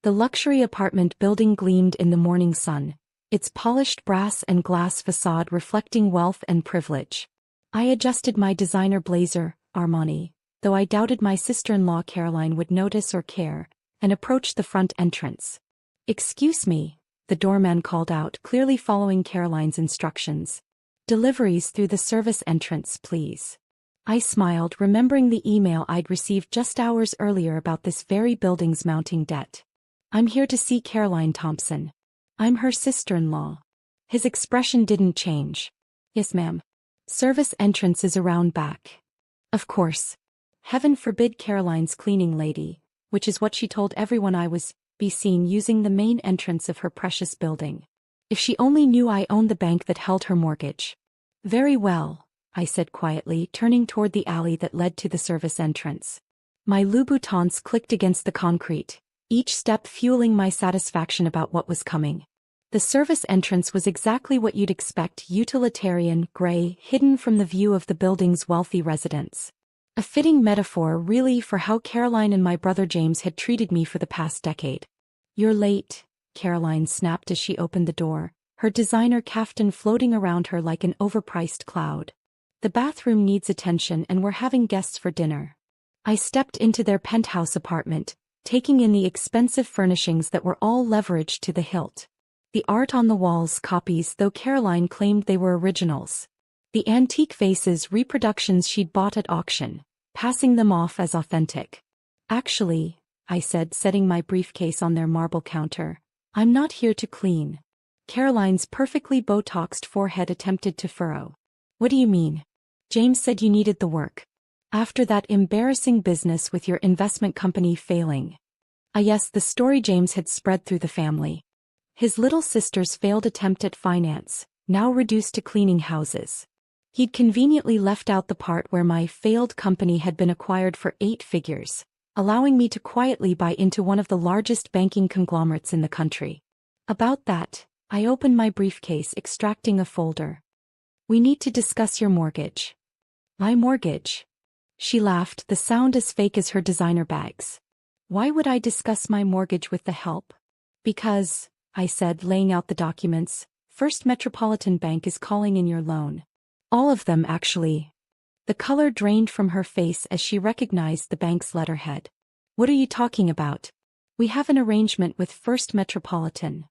The luxury apartment building gleamed in the morning sun, its polished brass and glass facade reflecting wealth and privilege. I adjusted my designer blazer, Armani, though I doubted my sister-in-law Caroline would notice or care, and approached the front entrance. "Excuse me," the doorman called out, clearly following Caroline's instructions. "Deliveries through the service entrance, please." I smiled, remembering the email I'd received just hours earlier about this very building's mounting debt. "I'm here to see Caroline Thompson. I'm her sister-in-law." His expression didn't change. "Yes, ma'am. Service entrance is around back." Of course. Heaven forbid Caroline's cleaning lady, which is what she told everyone I was, be seen using the main entrance of her precious building. If she only knew I owned the bank that held her mortgage. "Very well," I said quietly, turning toward the alley that led to the service entrance. My Louboutins clicked against the concrete, each step fueling my satisfaction about what was coming. The service entrance was exactly what you'd expect: utilitarian, gray, hidden from the view of the building's wealthy residents. A fitting metaphor, really, for how Caroline and my brother James had treated me for the past decade. "You're late," Caroline snapped as she opened the door, her designer kaftan floating around her like an overpriced cloud. "The bathroom needs attention and we're having guests for dinner." I stepped into their penthouse apartment, taking in the expensive furnishings that were all leveraged to the hilt. The art on the walls copies, though Caroline claimed they were originals. The antique vases reproductions she'd bought at auction, passing them off as authentic. "Actually," I said, setting my briefcase on their marble counter, "I'm not here to clean." Caroline's perfectly Botoxed forehead attempted to furrow. "What do you mean? James said you needed the work. After that embarrassing business with your investment company failing." Yes, the story James had spread through the family. His little sister's failed attempt at finance, now reduced to cleaning houses. He'd conveniently left out the part where my failed company had been acquired for 8 figures, allowing me to quietly buy into one of the largest banking conglomerates in the country. About that, I opened my briefcase, extracting a folder. "We need to discuss your mortgage." "My mortgage?" She laughed, the sound as fake as her designer bags. "Why would I discuss my mortgage with the help?" "Because," I said, laying out the documents, "First Metropolitan Bank is calling in your loan. All of them, actually." The color drained from her face as she recognized the bank's letterhead. "What are you talking about?" "We have an arrangement with First Metropolitan."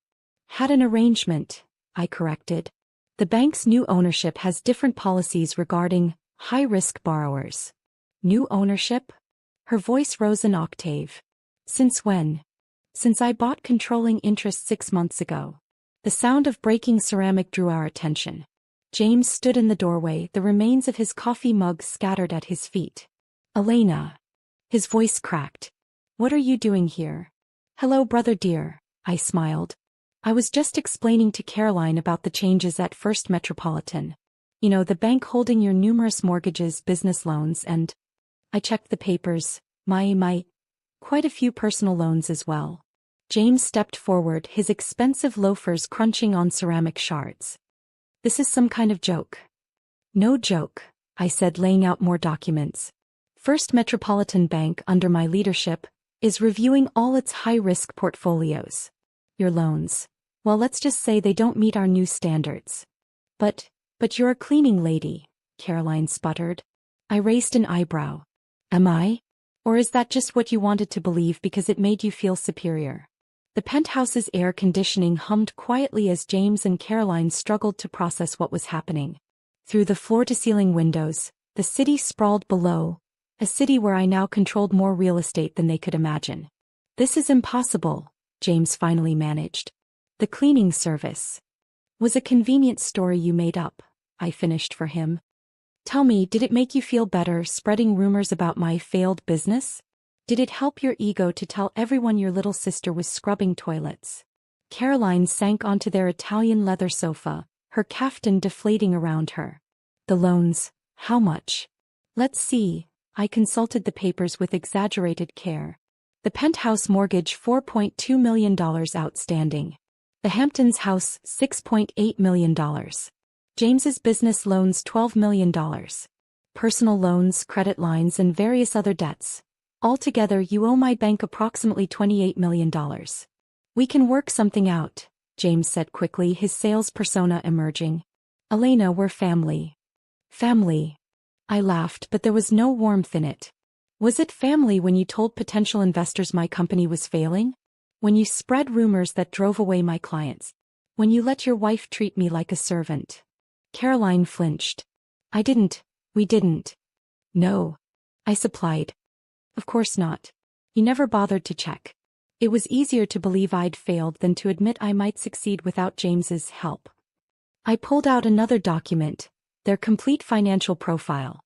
"Had an arrangement," I corrected. "The bank's new ownership has different policies regarding high-risk borrowers." "New ownership?" Her voice rose an octave. "Since when?" "Since I bought controlling interest 6 months ago." The sound of breaking ceramic drew our attention. James stood in the doorway, the remains of his coffee mug scattered at his feet. "Elena." His voice cracked. "What are you doing here?" "Hello, brother dear," I smiled. "I was just explaining to Caroline about the changes at First Metropolitan. You know, the bank holding your numerous mortgages, business loans, and..." I checked the papers. Quite a few personal loans as well." James stepped forward, his expensive loafers crunching on ceramic shards. "This is some kind of joke." "No joke," I said, laying out more documents. "First Metropolitan Bank, under my leadership, is reviewing all its high-risk portfolios. Your loans, well, let's just say they don't meet our new standards." But you're a cleaning lady," Caroline sputtered. I raised an eyebrow. "Am I? Or is that just what you wanted to believe because it made you feel superior?" The penthouse's air conditioning hummed quietly as James and Caroline struggled to process what was happening. Through the floor-to-ceiling windows, the city sprawled below, a city where I now controlled more real estate than they could imagine. "This is impossible," James finally managed. "The cleaning service was a convenient story you made up," I finished for him. "Tell me, did it make you feel better spreading rumors about my failed business? Did it help your ego to tell everyone your little sister was scrubbing toilets?" Caroline sank onto their Italian leather sofa, her kaftan deflating around her. "The loans, how much?" "Let's see." I consulted the papers with exaggerated care. "The penthouse mortgage $4.2 million outstanding. The Hamptons house $6.8 million. James's business loans $12 million. Personal loans, credit lines and various other debts Altogether, you owe my bank approximately $28 million. We can work something out, James said quickly, his sales persona emerging. Elena, we're family. Family. I laughed, but there was no warmth in it. Was it family when you told potential investors my company was failing? When you spread rumors that drove away my clients? When you let your wife treat me like a servant? Caroline flinched. We didn't. No. I supplied. Of course not. You never bothered to check. It was easier to believe I'd failed than to admit I might succeed without James's help. I pulled out another document, their complete financial profile.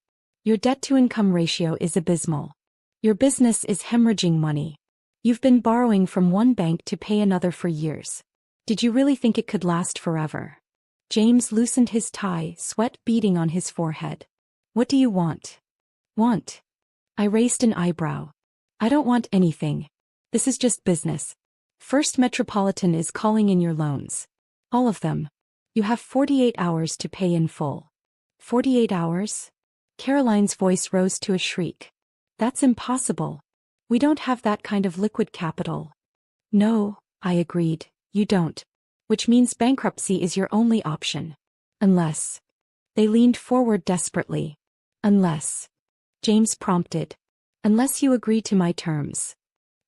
Your debt-to-income ratio is abysmal. Your business is hemorrhaging money. You've been borrowing from one bank to pay another for years. Did you really think it could last forever? James loosened his tie, sweat beading on his forehead. What do you want? Want? I raised an eyebrow. I don't want anything. This is just business. First Metropolitan is calling in your loans. All of them. You have 48 hours to pay in full. 48 hours? Caroline's voice rose to a shriek. That's impossible. We don't have that kind of liquid capital. No, I agreed, you don't. Which means bankruptcy is your only option. Unless. They leaned forward desperately. Unless. James prompted. Unless you agree to my terms.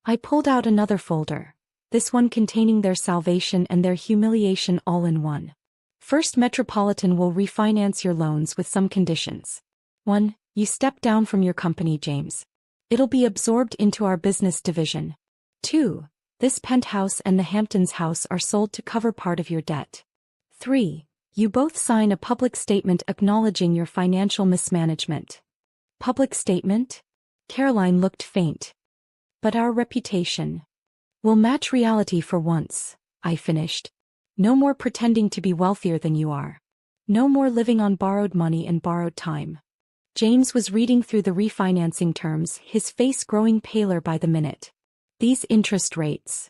I pulled out another folder. This one containing their salvation and their humiliation all in one. First Metropolitan will refinance your loans with some conditions. 1. You step down from your company, James. It'll be absorbed into our business division. 2. This penthouse and the Hamptons house are sold to cover part of your debt. 3. You both sign a public statement acknowledging your financial mismanagement. Public statement? Caroline looked faint. But our reputation will match reality for once, I finished. No more pretending to be wealthier than you are. No more living on borrowed money and borrowed time. James was reading through the refinancing terms, his face growing paler by the minute. These interest rates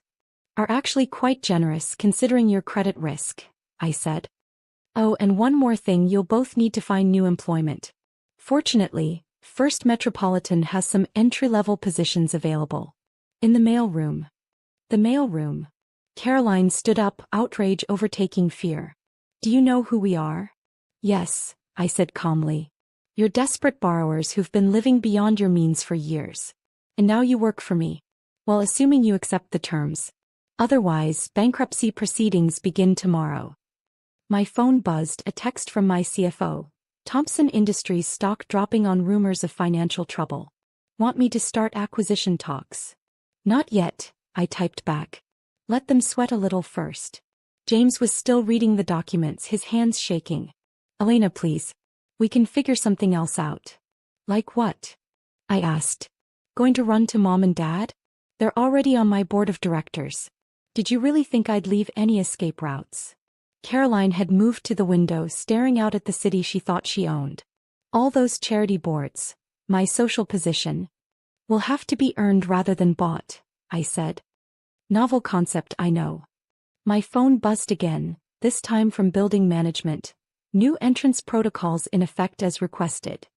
are actually quite generous considering your credit risk, I said. Oh, and one more thing, you'll both need to find new employment. Fortunately, First Metropolitan has some entry-level positions available. In the mailroom. The mailroom. Caroline stood up, outrage overtaking fear. Do you know who we are? Yes, I said calmly. You're desperate borrowers who've been living beyond your means for years. And now you work for me. Well, assuming you accept the terms. Otherwise, bankruptcy proceedings begin tomorrow. My phone buzzed, a text from my CFO. Thompson Industries stock dropping on rumors of financial trouble. Want me to start acquisition talks? Not yet, I typed back. Let them sweat a little first. James was still reading the documents, his hands shaking. Elena, please. We can figure something else out. Like what? I asked. Going to run to Mom and Dad? They're already on my board of directors. Did you really think I'd leave any escape routes? Caroline had moved to the window, staring out at the city she thought she owned. All those charity boards, my social position, will have to be earned rather than bought, I said. Novel concept, I know. My phone buzzed again, this time from building management. New entrance protocols in effect as requested.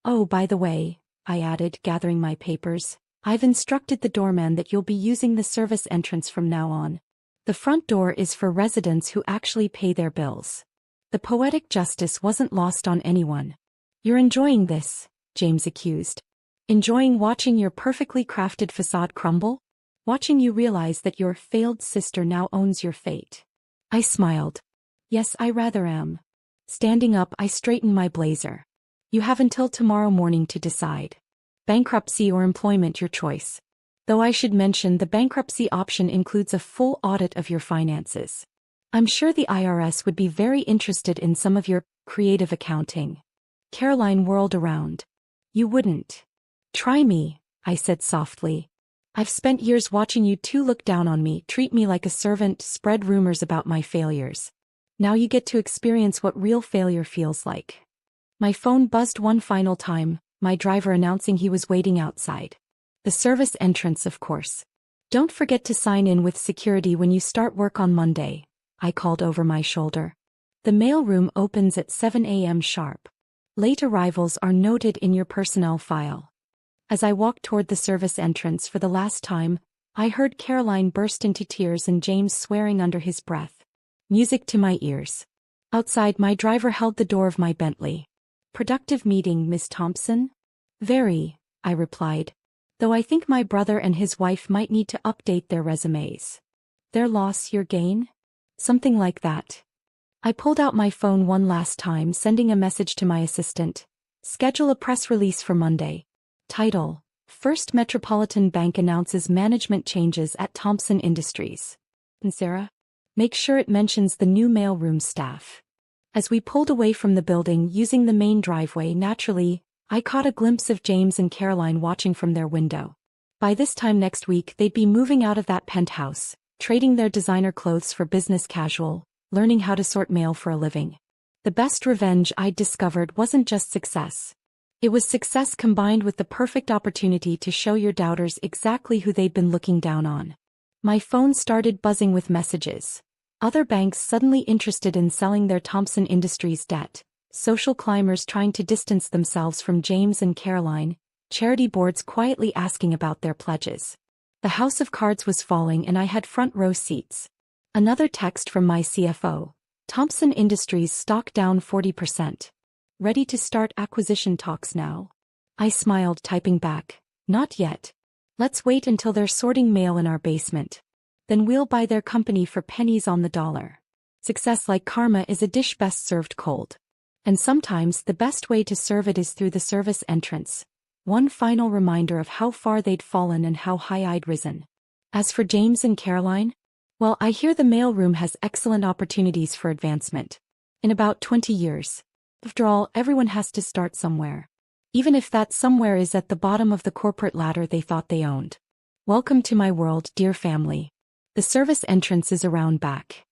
Oh, by the way, I added, gathering my papers, I've instructed the doorman that you'll be using the service entrance from now on. The front door is for residents who actually pay their bills. The poetic justice wasn't lost on anyone. You're enjoying this, James accused. Enjoying watching your perfectly crafted facade crumble? Watching you realize that your failed sister now owns your fate. I smiled. Yes, I rather am. Standing up, I straightened my blazer. You have until tomorrow morning to decide. Bankruptcy or employment, your choice. Though I should mention the bankruptcy option includes a full audit of your finances. I'm sure the IRS would be very interested in some of your creative accounting. Caroline whirled around. You wouldn't. Try me, I said softly. I've spent years watching you two look down on me, treat me like a servant, spread rumors about my failures. Now you get to experience what real failure feels like. My phone buzzed one final time, my driver announcing he was waiting outside. The service entrance, of course. Don't forget to sign in with security when you start work on Monday, I called over my shoulder. The mailroom opens at 7 a.m. sharp. Late arrivals are noted in your personnel file. As I walked toward the service entrance for the last time, I heard Caroline burst into tears and James swearing under his breath. Music to my ears. Outside, my driver held the door of my Bentley. "Productive meeting, Miss Thompson?" "Very," I replied. "Though I think my brother and his wife might need to update their resumes." "Their loss, your gain?" "Something like that." I pulled out my phone one last time, sending a message to my assistant. "Schedule a press release for Monday." Title: First Metropolitan Bank announces management changes at Thompson Industries. And Sarah? Make sure it mentions the new mailroom staff. As we pulled away from the building using the main driveway, naturally, I caught a glimpse of James and Caroline watching from their window. By this time next week, they'd be moving out of that penthouse, trading their designer clothes for business casual, learning how to sort mail for a living. The best revenge I'd discovered wasn't just success. It was success combined with the perfect opportunity to show your doubters exactly who they'd been looking down on. My phone started buzzing with messages. Other banks suddenly interested in selling their Thompson Industries debt, social climbers trying to distance themselves from James and Caroline, charity boards quietly asking about their pledges. The house of cards was falling and I had front row seats. Another text from my CFO. Thompson Industries stock down 40%. Ready to start acquisition talks now? I smiled, typing back. Not yet. Let's wait until they're sorting mail in our basement. Then we'll buy their company for pennies on the dollar. Success, like karma, is a dish best served cold. And sometimes the best way to serve it is through the service entrance. One final reminder of how far they'd fallen and how high I'd risen. As for James and Caroline, well, I hear the mailroom has excellent opportunities for advancement. In about 20 years. After all, everyone has to start somewhere. Even if that somewhere is at the bottom of the corporate ladder they thought they owned. Welcome to my world, dear family. The service entrance is around back.